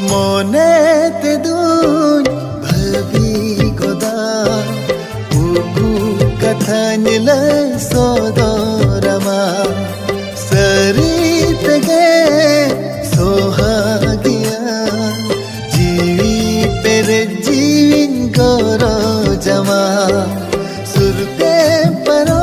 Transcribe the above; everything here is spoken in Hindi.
मोने ते दून भलबी गोदा उगु कथा निले सोदोरमा सरी तेगे सोहागिया जीवी पेरे जीविन गोरो जमा सुरते परो